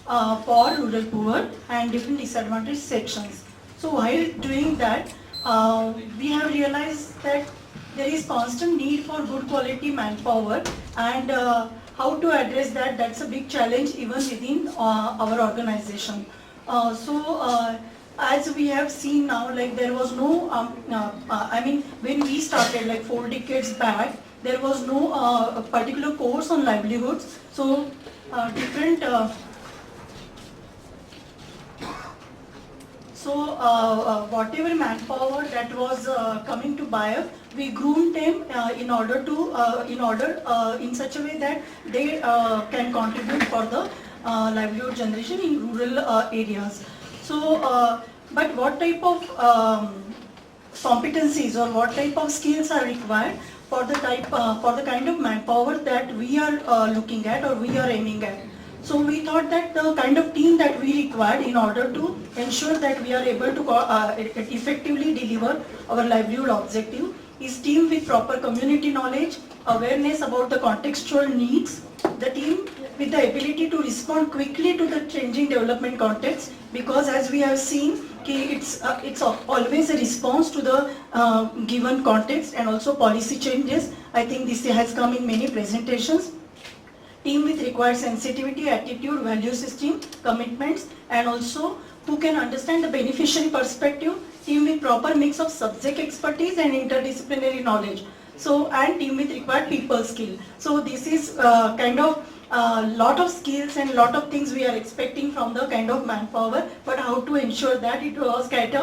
for rural poor and different disadvantaged sections. So while doing that, we have realized that there is constant need for good quality manpower, and how to address that, that's a big challenge even within our organization. As we have seen now, like there was no, I mean, when we started like 4 decades back, there was no particular course on livelihoods. So different whatever manpower that was coming to BIAF, we groomed them in such a way that they can contribute for the livelihood generation in rural areas. So, but what type of competencies or what type of skills are required for the kind of manpower that we are looking at or we are aiming at? So we thought that the kind of team that we required in order to ensure that we are able to effectively deliver our livelihood objective is team with proper community knowledge, awareness about the contextual needs, the team with the ability to respond quickly to the changing development context, because as we have seen, it's always a response to the given context and also policy changes. I think this has come in many presentations. Team with required sensitivity, attitude, value system, commitments, and also who can understand the beneficiary perspective. Team with proper mix of subject expertise and interdisciplinary knowledge. So, and team with required people skill. So this is kind of lot of skills and lot of things we are expecting from the kind of manpower, but how to ensure that it was kind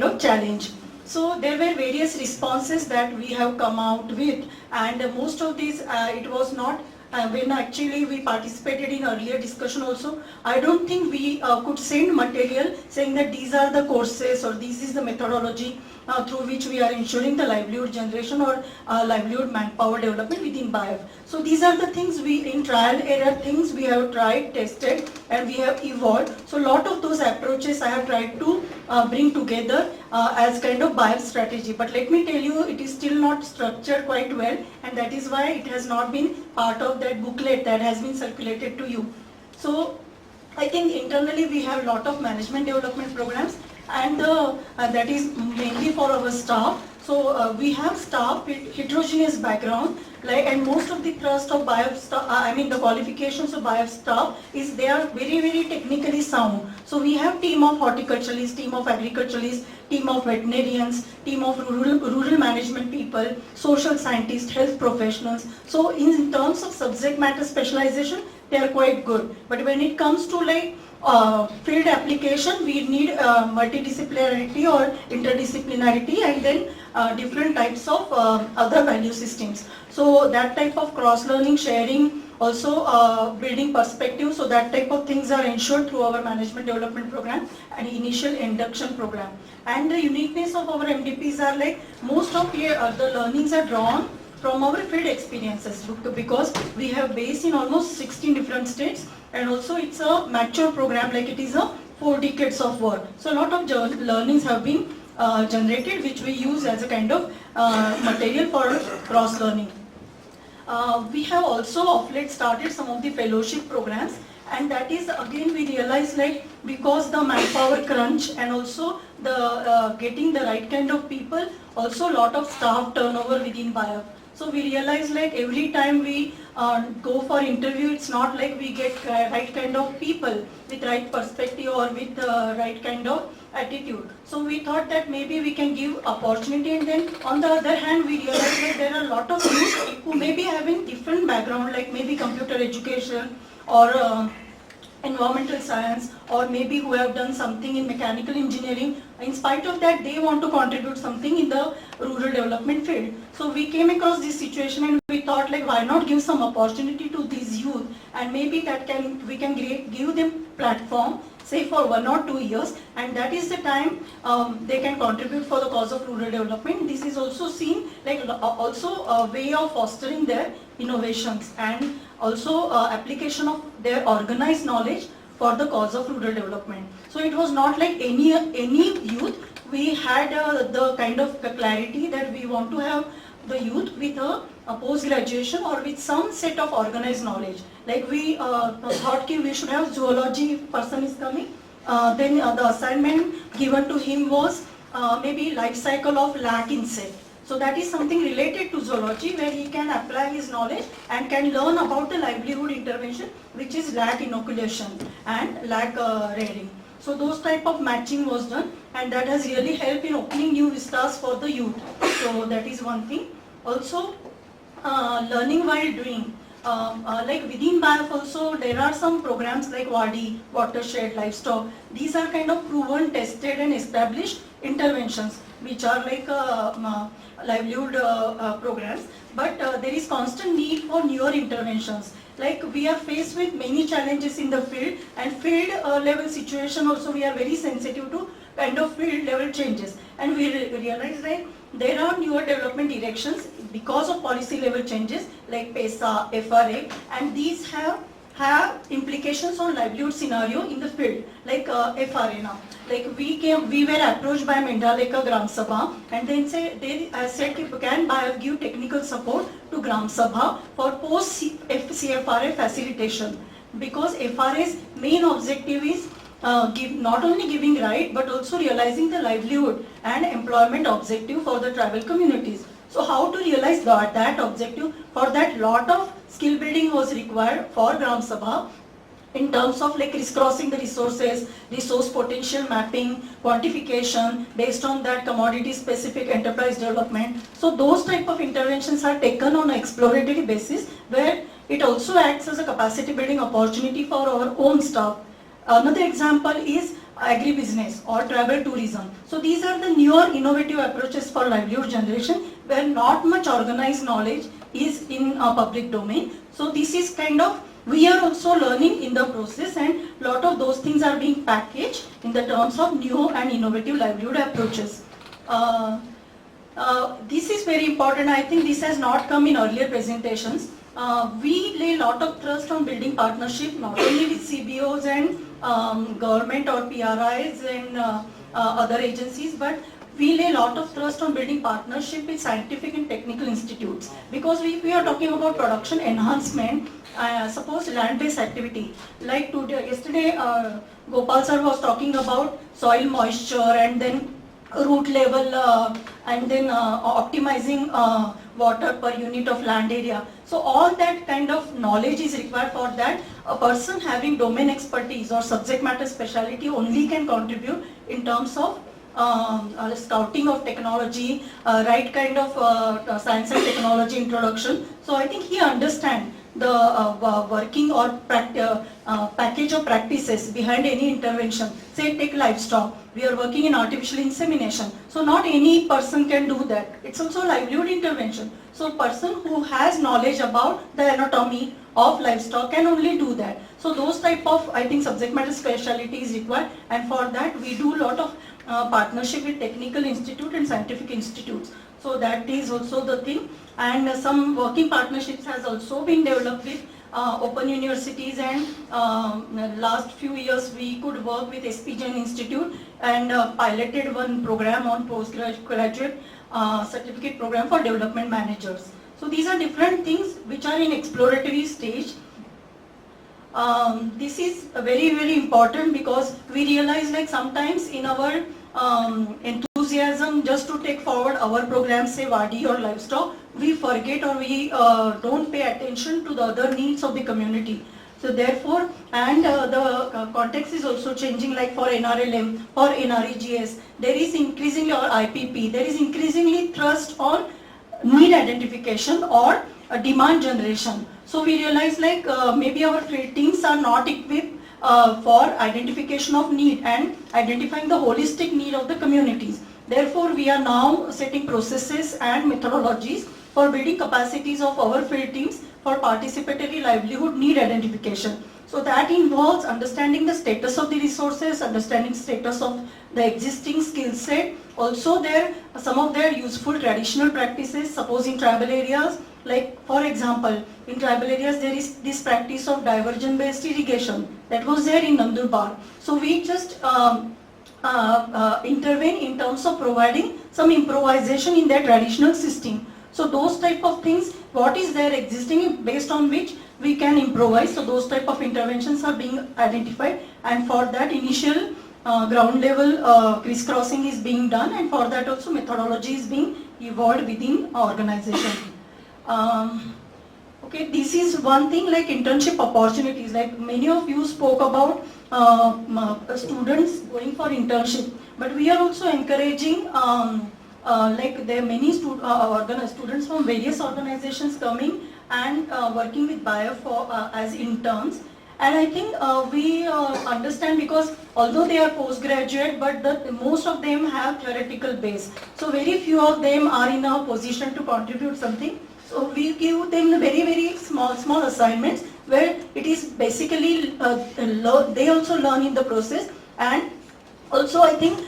of challenge. So there were various responses that we have come out with, and most of these it was not when actually we participated in earlier discussion also, I don't think we could send material saying that these are the courses or this is the methodology through which we are ensuring the livelihood generation or livelihood manpower development within BIAF. So these are the things in trial error things we have tried, tested, and we have evolved. So a lot of those approaches I have tried to bring together as kind of BIAF strategy. But let me tell you, it is still not structured quite well, and that is why it has not been part of that booklet that has been circulated to you. So I think internally we have a lot of management development programs, and that is mainly for our staff. So we have staff with heterogeneous background, and most of the trust of BIAF staff, the qualifications of BIAF staff is they are very, very technically sound. So we have team of horticulturalists, team of agriculturalists, team of veterinarians, team of rural management people, social scientists, health professionals. So in terms of subject matter specialization, they are quite good. But when it comes to field application, we need multidisciplinarity or interdisciplinarity, and then different types of other value systems. So that type of cross-learning, sharing, also building perspective, so that type of things are ensured through our management development program and initial induction program. And the uniqueness of our MDPs are most of the learnings are drawn from our field experiences, because we have base in almost 16 different states, and also it's a mature program, it is a 4 decades of work. So a lot of learnings have been generated, which we use as a kind of material for cross-learning. We have also of late started some of the fellowship programs, and that is again we realize because the manpower crunch and also the getting the right kind of people, also a lot of staff turnover within BIAF. So we realize every time we go for interview, it's not we get right kind of people with right perspective or with right kind of attitude. So we thought that maybe we can give opportunity, and then on the other hand we realize that there are a lot of youth who may be having different background, maybe computer education or environmental science, or maybe who have done something in mechanical engineering. In spite of that, they want to contribute something in the rural development field. So we came across this situation, and we thought why not give some opportunity to these youth, and maybe that we can give them platform, say for 1 or 2 years, and that is the time they can contribute for the cause of rural development. This is also seen also a way of fostering their innovations and also application of their organized knowledge for the cause of rural development. So it was not any youth. We had the kind of clarity that we want to have the youth with a post graduation or with some set of organized knowledge. Like we thought we should have zoology if person is coming. Then the assignment given to him was maybe life cycle of lac insect. So that is something related to zoology where he can apply his knowledge and can learn about the livelihood intervention, which is lac inoculation and lac rearing. So those type of matching was done, and that has really helped in opening new vistas for the youth. So that is one thing. Also, learning while doing. Like within BAF also there are some programs like WADI, Watershed, Livestock. These are kind of proven, tested and established interventions which are like livelihood programs. But there is constant need for newer interventions. Like we are faced with many challenges in the field, and field level situation also we are very sensitive to kind of field level changes, and we realize that there are newer development directions because of policy level changes like PESA, FRA, and these have implications on livelihood scenario in the field, like FRA now. Like we were approached by Mendaleka Gram Sabha, and then they said can BIAF give technical support to Gram Sabha for post CFRA facilitation, because FRA's main objective is not only giving right but also realizing the livelihood and employment objective for the tribal communities. So how to realize that objective? For that, lot of skill building was required for Gram Sabha in terms of like crisscrossing the resources, resource potential mapping, quantification based on that commodity specific enterprise development. So those type of interventions are taken on an exploratory basis where it also acts as a capacity building opportunity for our own staff. Another example is agribusiness or travel tourism. So these are the newer innovative approaches for livelihood generation where not much organized knowledge is in public domain. So this is kind of, we are also learning in the process, and lot of those things are being packaged in the terms of new and innovative livelihood approaches. This is very important. I think this has not come in earlier presentations. We lay a lot of thrust on building partnership not only with CBOs and government or PRIs and other agencies, but we lay a lot of thrust on building partnership with scientific and technical institutes, because we are talking about production enhancement. Suppose land-based activity, like yesterday Gopal sir was talking about soil moisture and then root level and then optimizing water per unit of land area. So all that kind of knowledge is required. For that, a person having domain expertise or subject matter speciality only can contribute in terms of scouting of technology, right kind of science and technology introduction. So I think he understands the working or package of practices behind any intervention. Say take livestock, we are working in artificial insemination. So not any person can do that. It's also livelihood intervention. So person who has knowledge about the anatomy of livestock can only do that. So those type of, I think, subject matter speciality is required, and for that we do a lot of partnership with technical institute and scientific institutes. So that is also the thing, and some working partnerships has also been developed with open universities, and last few years we could work with SP Jain Institute and piloted one program on postgraduate certificate program for development managers. So these are different things which are in exploratory stage. This is very important, because we realize like sometimes in our enthusiasm just to take forward our programs, say WADI or livestock, we forget or we don't pay attention to the other needs of the community. So therefore, and the context is also changing, like for NRLM or NREGS, there is increasingly, or IPP, there is increasingly thrust on need identification or demand generation. So we realize like maybe our field teams are not equipped for identification of need and identifying the holistic need of the communities. Therefore, we are now setting processes and methodologies for building capacities of our field teams for participatory livelihood need identification. So that involves understanding the status of the resources, understanding status of the existing skill set, also some of their useful traditional practices, suppose in tribal areas. Like for example, in tribal areas there is this practice of diversion based irrigation that was there in Nandurbar. So we just intervene in terms of providing some improvisation in their traditional system. So those type of things, what is there existing based on which we can improvise. So those type of interventions are being identified, and for that initial ground level crisscrossing is being done, and for that also methodology is being evolved within organization. Okay, this is one thing like internship opportunities. Like many of you spoke about students going for internship, but we are also encouraging like there are many students from various organizations coming and working with Bayer for as interns. And I think we understand, because although they are postgraduate, but most of them have theoretical base. So very few of them are in a position to contribute something. So we give them very small assignments where it is basically they also learn in the process, and also I think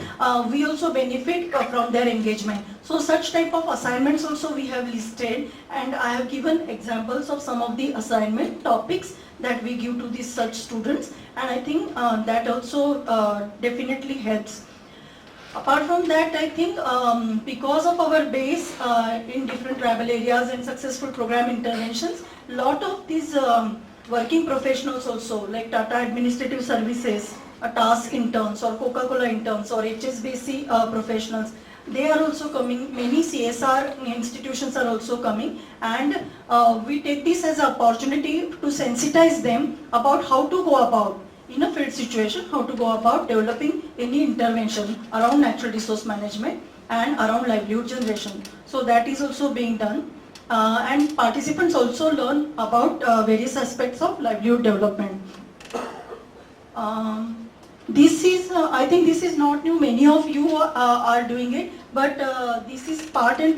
we also benefit from their engagement. So such type of assignments also we have listed, and I have given examples of some of the assignment topics that we give to these such students, and I think that also definitely helps. Apart from that, I think because of our base in different tribal areas and successful program interventions, lot of these working professionals also, like Tata Administrative Services, task interns or Coca-Cola interns or HSBC professionals, they are also coming. Many CSR institutions are also coming, and we take this as an opportunity to sensitize them about how to go about in a field situation, how to go about developing any intervention around natural resource management and around livelihood generation. So that is also being done, and participants also learn about various aspects of livelihood development. This is, I think this is not new, many of you are doing it, but this is part and